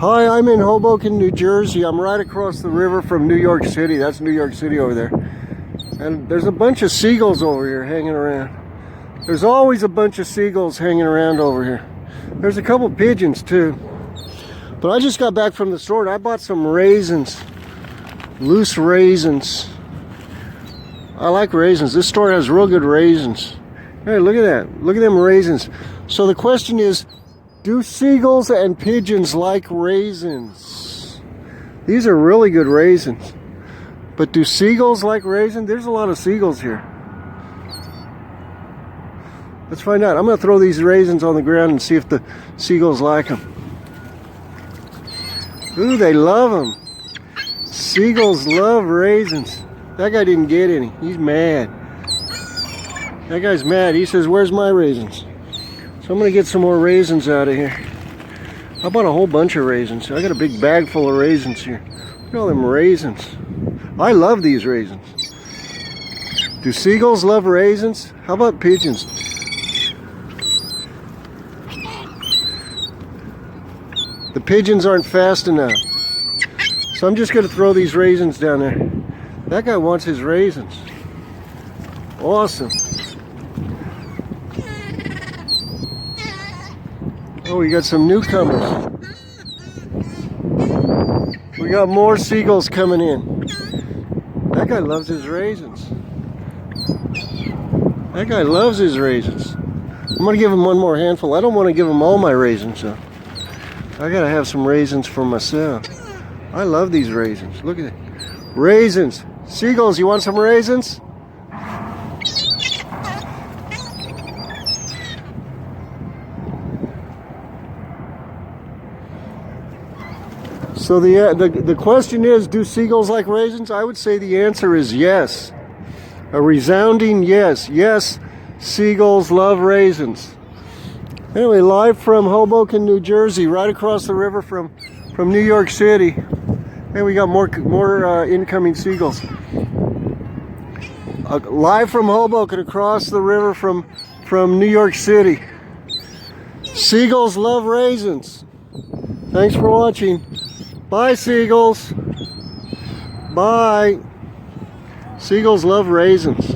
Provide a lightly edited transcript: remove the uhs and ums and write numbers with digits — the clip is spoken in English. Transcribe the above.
Hi, I'm in Hoboken, New Jersey. I'm right across the river from New York City. That's New York City over there. And there's a bunch of seagulls over here hanging around. There's always a bunch of seagulls hanging around over here. There's a couple pigeons too. But I just got back from the store and I bought some raisins. Loose raisins. I like raisins. This store has real good raisins. Hey, look at that. Look at them raisins. So the question is, do seagulls and pigeons like raisins? These are really good raisins. But do seagulls like raisins? There's a lot of seagulls here. Let's find out. I'm going to throw these raisins on the ground and see if the seagulls like them. Ooh, they love them. Seagulls love raisins. That guy didn't get any. He's mad. That guy's mad. He says, where's my raisins? So I'm going to get some more raisins out of here. I bought a whole bunch of raisins. I got a big bag full of raisins here. Look at all them raisins. I love these raisins. Do seagulls love raisins? How about pigeons? The pigeons aren't fast enough. So I'm just going to throw these raisins down there. That guy wants his raisins. Awesome. Oh, we got some newcomers. We got more seagulls coming in. That guy loves his raisins. That guy loves his raisins. I'm going to give him one more handful. I don't want to give him all my raisins, though. I got to have some raisins for myself. I love these raisins. Look at it. Raisins. Seagulls, you want some raisins? So the question is, do seagulls like raisins? I would say the answer is yes. A resounding yes. Yes, seagulls love raisins. Anyway, live from Hoboken, New Jersey, right across the river from New York City. Hey, we got more incoming seagulls. Live from Hoboken, across the river from New York City. Seagulls love raisins. Thanks for watching. Bye, seagulls. Bye. Seagulls love raisins.